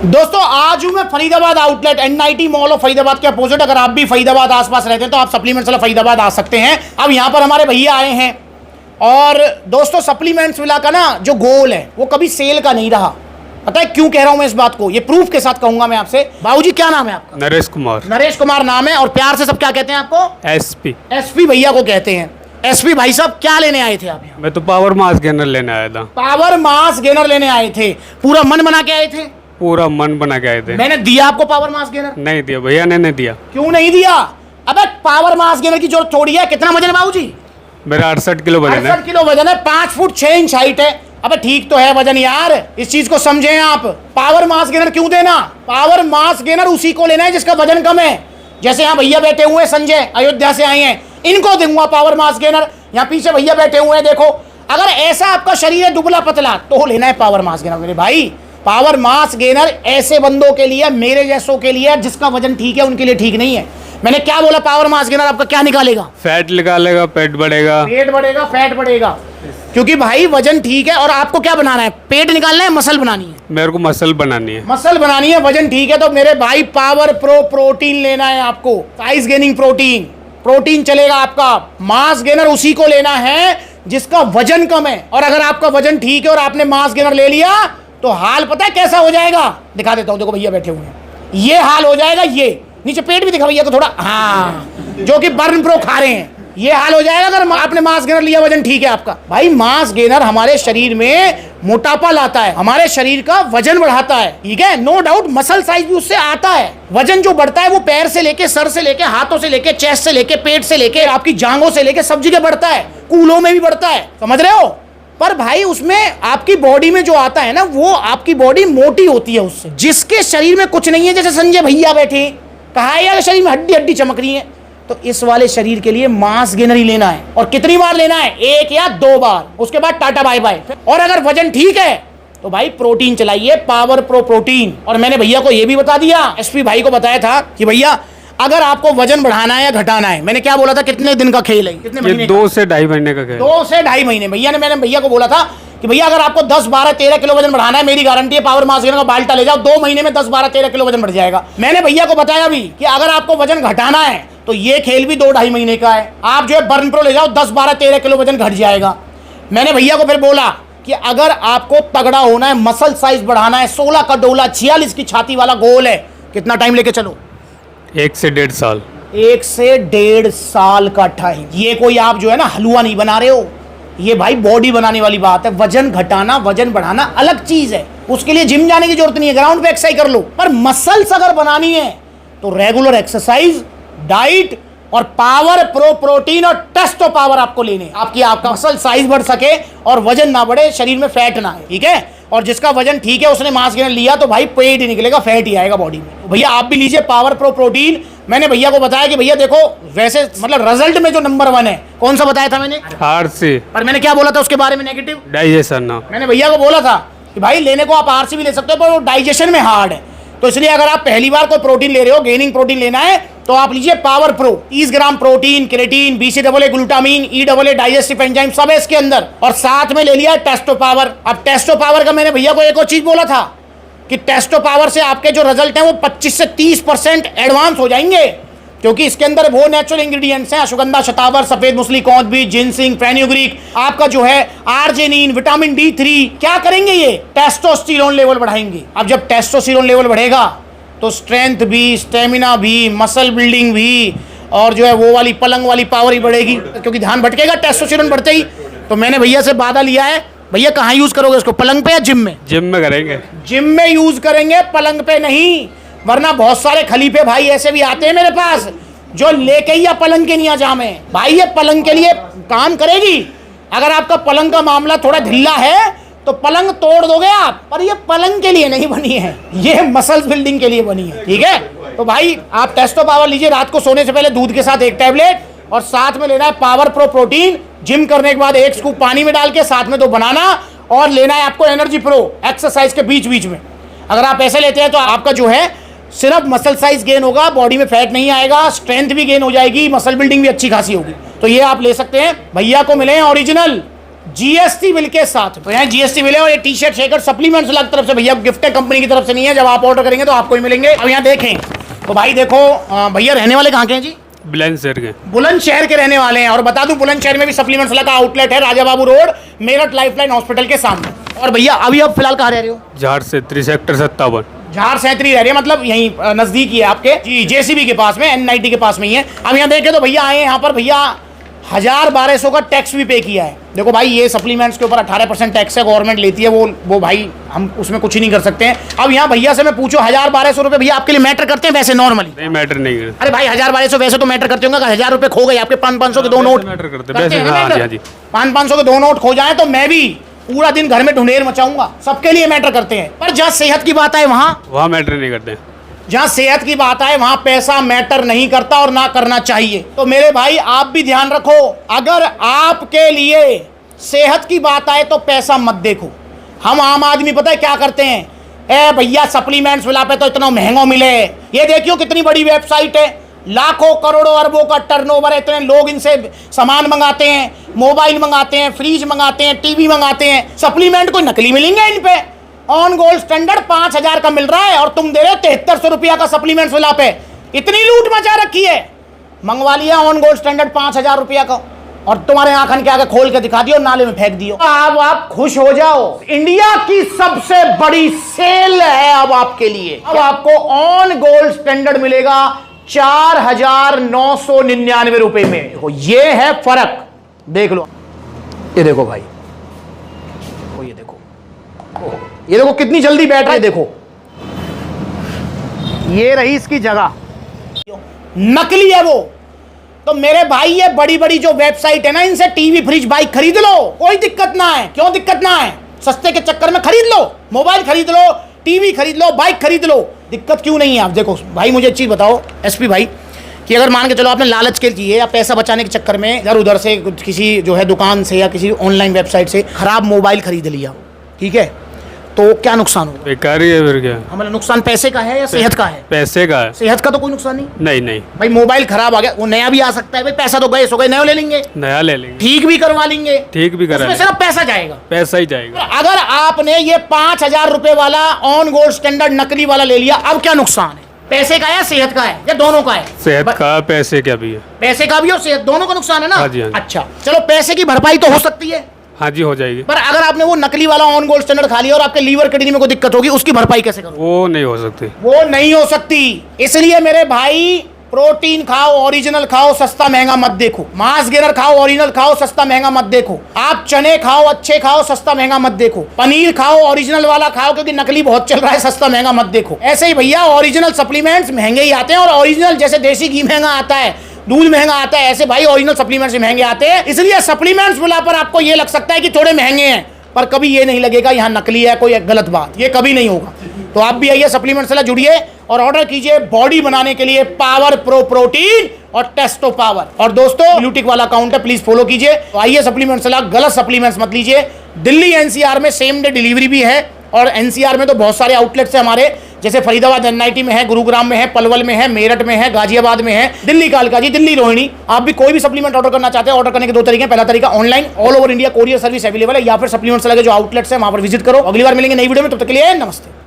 दोस्तों आज हूं मैं Faridabad outlet NIT mall of Faridabad के अपोजिट। अगर आप भी फरीदाबाद आसपास रहते हैं तो आप सप्लीमेंट्स वाला फरीदाबाद आ सकते हैं। अब यहां पर हमारे भैया आए हैं और दोस्तों सप्लीमेंट्स वाला का ना जो गोल है वो कभी सेल का नहीं रहा। पता है क्यों कह रहा हूं मैं इस बात को, ये प्रूफ के साथ कहूंगा मैं आपसे। बाबूजी क्या नाम है आपका? नरेश कुमार। नरेश कुमार नाम है और प्यार से सब क्या कहते हैं आपको? एसपी। एसपी भैया को कहते हैं। एसपी भाई साहब क्या लेने आए थे आप यहाँ? मैं तो पावर मास गेनर लेने आया था। पावर मास गेनर लेने आए थे? पूरा मन बना के आए थे? पूरा मन बना के आए थे। मैंने दिया आपको पावर मास गेनर? नहीं दिया भैया ने नहीं दिया। क्यों नहीं दिया? अबे पावर मास गेनर की जरूरत थोड़ी है। कितना वजन है बाबूजी? मेरा 68 किलो वजन है। 68 किलो वजन है, 5 फुट 6 इंच हाइट है। अबे ठीक तो है वजन यार, इस चीज को समझें आप। पावर मास गेनर क्यों देना? पावर मास गेनर उसी को लेना है जिसका वजन कम है। जैसे यहाँ भैया बैठे हुए हैं संजय, अयोध्या से आए हैं, इनको दूंगा पावर मास गेनर। यहाँ पीछे भैया बैठे हुए हैं देखो। अगर ऐसा आपका शरीर है दुबला पतला तो लेना है पावर मास गेनर मेरे भाई। पावर मास गेनर ऐसे बंदों के लिए, मेरे जैसों के लिए जिसका वजन ठीक है उनके लिए ठीक नहीं है। मैंने क्या बोला? पावर मास गेनर आपका क्या निकालेगा? फैट निकालेगा, पेट बढ़ेगा। पेट बढ़ेगा, फैट बढ़ेगा। क्योंकि भाई वजन ठीक है। और आपको क्या बनाना है? पेट निकालना है, मसल बनानी है? मेरे को मसल बनानी है। मसल बनानी है, वजन ठीक है तो मेरे भाई पावर प्रो प्रोटीन लेना है आपको। साइज गेनिंग प्रोटीन, प्रोटीन चलेगा आपका। मास गेनर उसी को लेना है जिसका वजन कम है। और अगर आपका वजन ठीक है और आपने मास गेनर ले लिया तो हाल पता है कैसा हो जाएगा? दिखा देता हूं, देखो भैया बैठे हुए हैं, ये हाल हो जाएगा। ये नीचे पेट भी दिखा भैया को थोड़ा, हाँ, जो कि बर्न प्रो खा रहे हैं। ये हाल हो जाएगा अगर आपने मास गेनर लिया, वजन ठीक है आपका। भाई मास गेनर हमारे शरीर में मोटापा लाता है, हमारे शरीर का वजन बढ़ाता है, ठीक है, नो डाउट। मसल साइज भी उससे आता है। वजन जो बढ़ता है वो पैर से लेके, सर से लेके, हाथों से लेके, चेस्ट से लेके, पेट से लेके, आपकी जांघों से लेके सब जगह बढ़ता है। कूलों में भी बढ़ता है, समझ रहे हो? पर भाई उसमें आपकी बॉडी में जो आता है ना, वो आपकी बॉडी मोटी होती है उससे। जिसके शरीर में कुछ नहीं है, जैसे संजय भैया बैठे, कहा है यार शरीर में हड्डी हड्डी चमक रही है, तो इस वाले शरीर के लिए मास गेनर ही लेना है। और कितनी बार लेना है? 1 या 2 बार, उसके बाद टाटा बाय बाय। और अगर वजन ठीक है तो भाई प्रोटीन चलाइए, पावर प्रो प्रोटीन। और मैंने भैया को यह भी बता दिया, एसपी भाई को बताया था कि भैया अगर आपको वजन बढ़ाना है या घटाना है, मैंने क्या बोला था, कितने दिन का खेल है? कितने महीने? 2 से 2.5 महीने का खेल। 2 से 2.5 महीने। मैंने भैया को बोला था कि भैया अगर आपको 10, 12, 13 किलो वजन बढ़ाना है, मेरी गारंटी है पावर मास गेनर का बाल्टा ले जाओ, 2 महीने में 10, 12, 13 किलो वजन बढ़ जाएगा। मैंने भैया को बताया भी कि अगर आपको वजन घटाना है तो ये खेल भी 2-2.5 महीने का है। आप जो है बर्न प्रो ले जाओ, 10, 12, 13 किलो वजन घट जाएगा। मैंने भैया को फिर बोला कि अगर आपको तगड़ा होना है, मसल साइज बढ़ाना है, 16 का डोला, 46 की छाती वाला गोल है, कितना टाइम लेके चलो? 1 से 1.5 साल। 1 से 1.5 साल का टाइम। ये कोई आप जो है ना हलवा नहीं बना रहे हो, ये भाई बॉडी बनाने वाली बात है। वजन घटाना, वजन बढ़ाना अलग चीज है। उसके लिए जिम जाने की जरूरत नहीं है, ग्राउंड पे एक्सरसाइज कर लो। पर मसल्स अगर बनानी है तो रेगुलर एक्सरसाइज, डाइट और पावर प्रो प्रोटीन और टेस्टो पावर आपको लेने। आपका मसल साइज बढ़ सके और वजन ना बढ़े, शरीर में फैट ना है, ठीक है। और जिसका वजन ठीक है उसने मास गेनर लिया तो भाई पेट ही निकलेगा, फैट ही आएगा बॉडी में। तो भैया आप भी लीजिए पावर प्रो प्रोटीन। मैंने भैया को बताया कि भैया देखो, वैसे मतलब रिजल्ट में जो नंबर 1 है, कौन सा बताया था मैंने? आरसी। पर मैंने क्या बोला था उसके बारे में? नेगेटिव डाइजेशन ना। मैंने भैया को बोला था कि भाई लेने को आप आरसी भी ले सकते हो पर वो डाइजेशन में हार्ड है। तो इसलिए अगर आप पहली बार कोई प्रोटीन ले रहे हो, गेनिंग प्रोटीन लेना है, तो आप लीजिए power pro. 30 gram protein, creatine, BCAA, glutamine, EAA, digestive enzyme सब है इसके अंदर। और साथ में ले लिया टेस्टो पावर। अब टेस्टो पावर का मैंने भैया को एक और चीज बोला था कि टेस्टो पावर से आपके जो रिजल्ट हैं वो 25 से 30% एडवांस हो जाएंगे, क्योंकि इसके अंदर वो नेचुरल इंग्रेडिएंट्स हैं, अश्वगंधा, शतावर, सफेद मूसली, कौंध बीज, जिनसिंग, फेन्यूग्रीक, आपका जो है आर्जिनिन, विटामिन D3। क्या करेंगे? ये टेस्टोस्टेरोन लेवल बढ़ाएंगे। अब जब टेस्टोस्टेरोन लेवल बढ़ेगा तो स्ट्रेंथ भी, स्टेमिना भी, मसल बिल्डिंग भी, और जो है वो वाली पलंग वाली पावर ही बढ़ेगी, क्योंकि ध्यान भटकेगा टेस्टोस्टेरोन बढ़ते ही। तो मैंने भैया से वादा लिया है, भैया कहाँ यूज करोगे इसको, पलंग पे या जिम में? जिम में करेंगे। जिम में यूज करेंगे, पलंग पे नहीं। वरना बहुत सारे खलीफे भाई ऐसे भी आते हैं मेरे पास जो लेके ही या पलंग के नहीं आ जामे। भाई ये पलंग के लिए काम करेगी। अगर आपका पलंग का मामला थोड़ा ढिल्ला है तो पलंग तोड़ दोगे आप, पर ये पलंग के लिए नहीं बनी है, ये मसल्स बिल्डिंग के लिए बनी है, ठीक है। तो भाई आप टेस्टो पावर लीजिए, रात को सोने से पहले दूध के साथ 1 टैबलेट, और साथ में लेना है पावर प्रो प्रोटीन। जिम करने के बाद 1 स्कूप पानी में डाल के, साथ में 2 बनाना, और लेना है आपको एनर्जी प्रो एक्सरसाइज के बीच बीच में। अगर आप ऐसे लेते हैं तो आपका जो है सिर्फ मसल साइज गेन होगा, बॉडी में फैट नहीं आएगा, स्ट्रेंथ भी गेन हो जाएगी, मसल बिल्डिंग भी अच्छी खासी होगी। तो ये आप ले सकते हैं। भैया को मिले हैं ओरिजिनल जीएसटी बिल के साथ। तो यहाँ जीएसटी बिल है और ये टी शर्ट शेकर सप्लीमेंट्स अलग तरफ से, भैया गिफ्ट है, कंपनी की तरफ से नहीं है। जब आप ऑर्डर करेंगे तो आपको ही मिलेंगे। अब यहाँ देखें तो भाई देखो, भैया रहने वाले कहाँ के हैं जी? बुलंदशहर के। बुलंदशहर के रहने वाले हैं। और बता दूं बुलंदशहर में भी सप्लीमेंट्स का आउटलेट है, Raja Babu road, Meerut lifeline hospital के सामने। और भैया अभी आप फिलहाल कहाँ रह रहे हो? झाड़ से 3 सेक्टर 57। झाड़ सैंतरी रह रहे हैं, मतलब यहीं नजदीक ही है आपके जी, जेसीबी के पास में, एनआईटी के पास में ही है। अब यहाँ देखें तो भैया आए यहाँ पर, भैया 1200 का टैक्स भी पे किया है। देखो भाई ये सप्लीमेंट्स के ऊपर 18% टैक्स है, गवर्नमेंट लेती है, वो भाई हम उसमें कुछ ही नहीं कर सकते हैं। अब यहाँ भैया से मैं पूछूं 1200 रुपए भैया आपके लिए मैटर करते हैं वैसे नॉर्मली? नहीं, मैटर नहीं करते। अरे भाई 1200 वैसे तो मैटर करते होंगे। 1000 रुपए खो गए आपके, 500 के 2 नोट मैटर करते वैसे। हाँ जी, 500 के 2 नोट खो जाए तो मैं भी पूरा दिन घर में ढुंढेर मचाऊंगा। सबके लिए मैटर करते हैं। पर जहाँ सेहत की बात आए वहाँ मैटर नहीं करते। जहाँ सेहत की बात आए वहां पैसा मैटर नहीं करता और ना करना चाहिए। तो मेरे भाई आप भी ध्यान रखो, अगर आपके लिए सेहत की बात आए तो पैसा मत देखो। हम आम आदमी पता है क्या करते हैं, ए भैया सप्लीमेंट्स मिला पे तो इतना महंगा मिले। ये देखियो कितनी बड़ी वेबसाइट है, लाखों करोड़ों अरबों का टर्नओवर है, इतने लोग इनसे सामान मंगाते हैं, मोबाइल मंगाते हैं, फ्रिज मंगाते हैं, टीवी मंगाते हैं। सप्लीमेंट कोई नकली मिलेंगे इन पे? ऑन गोल्ड स्टैंडर्ड 5000 का मिल रहा है और तुम दे रहे हो 7300 रुपया का सप्लीमेंट्स मिला पे। इतनी लूट मचा रखी है। मंगवा लिया ऑन गोल्ड स्टैंडर्ड 5000 रुपया का और तुम्हारे आंखन के आगे खोल के दिखा दियो, नाले में फेंक दियो। अब आप खुश हो जाओ, इंडिया की सबसे बड़ी सेल है अब आपके लिए। अब आपको ऑन गोल्ड स्टैंडर्ड मिलेगा 4999 रुपए में। देखो ये है फर्क, देख लो। ये देखो भाई, ये देखो कितनी जल्दी बैठ रहा है। देखो ये रही इसकी जगह, नकली है वो। तो मेरे भाई ये बड़ी बड़ी जो वेबसाइट है ना, इनसे टीवी फ्रिज बाइक खरीद लो, कोई दिक्कत ना है। क्यों दिक्कत ना है? सस्ते के चक्कर में खरीद लो, मोबाइल खरीद लो, टीवी खरीद लो, बाइक खरीद लो, दिक्कत क्यों नहीं है? आप देखो भाई, मुझे एक चीज बताओ एसपी भाई, कि अगर मान के चलो आपने लालच के लिए या पैसा बचाने के चक्कर में इधर उधर से किसी जो है दुकान से या किसी ऑनलाइन वेबसाइट से खराब मोबाइल खरीद लिया, ठीक है, तो क्या नुकसान होगा? बेकार ही है फिर क्या? हमारा नुकसान पैसे का है या सेहत का है? पैसे का है। सेहत का तो कोई नुकसान नहीं। नहीं भाई मोबाइल खराब आ गया, वो नया भी आ सकता है भाई, पैसा तो गए सो गए, नया ले लेंगे, नया ले लेंगे, ठीक भी करवा लेंगे, ठीक भी करा, सिर्फ पैसा जाएगा, पैसा ही जाएगा। अगर आपने ये 5000 रुपए वाला ऑन गोल्ड स्टैंडर्ड नकली वाला ले लिया, अब क्या नुकसान है? पैसे का या सेहत का है या दोनों का है? सेहत का, पैसे का भी है। पैसे का भी और सेहत दोनों का नुकसान है ना? हाँ जी, हाँ जी। अच्छा चलो, पैसे की भरपाई तो हो सकती है। हाँ जी, हो जाएगी। पर अगर आपने वो नकली वाला ऑन गोल्ड स्टैंडर्ड खा लिया और आपके लीवर किडनी में कोई दिक्कत होगी, उसकी भरपाई कैसे करोगे? वो नहीं हो सकती, वो नहीं हो सकती। इसलिए मेरे भाई प्रोटीन खाओ, ओरिजिनल खाओ, सस्ता महंगा मत देखो। मांस गेनर खाओ, ओरिजिनल खाओ, सस्ता महंगा मत देखो। आप चने खाओ, अच्छे खाओ, सस्ता महंगा मत देखो। पनीर खाओ, ओरिजिनल वाला खाओ, क्योंकि नकली बहुत चल रहा है, सस्ता महंगा मत देखो। ऐसे ही भैया ओरिजिनल सप्लीमेंट्स महंगे ही आते हैं, और ओरिजिनल जैसे देसी घी महंगा आता है, दूध महंगा आता है, ऐसे भाई ओरिजिनल सप्लीमेंट्स महंगे आते हैं। इसलिए सप्लीमेंट्स मिला पर आपको ये लग सकता है कि थोड़े महंगे हैं, पर कभी ये नहीं लगेगा यहाँ नकली है, कोई गलत बात, ये कभी नहीं होगा। तो आप भी आइए सप्लीमेंट्स से जुड़िए और ऑर्डर कीजिए बॉडी बनाने के लिए पावर प्रो प्रोटीन और टेस्टो पावर। और दोस्तों ब्लूटिक वाला अकाउंट है, प्लीज फॉलो कीजिए। तो आइए सप्लीमेंट्स से, गलत सप्लीमेंट्स मत लीजिए। दिल्ली एनसीआर में सेम डे डिलीवरी भी है, और एनसीआर में तो बहुत सारे आउटलेट्स हैं हमारे, जैसे फरीदाबाद एनआईटी में है, गुरुग्राम में है, पलवल में है, मेरठ में है, गाजियाबाद में है, दिल्ली कालका जी, दिल्ली रोहिणी। आप भी कोई भी सप्लीमेंट ऑर्डर करना चाहते हैं, ऑर्डर करने के 2 तरीके हैं। पहला तरीका online, all over India courier service available है, या फिर सप्लीमेंट्स लगे जो आउटलेट्स है वहां पर विजिट करो। अगली बार मिलेंगे नई वीडियो में, तब तक के लिए नमस्ते।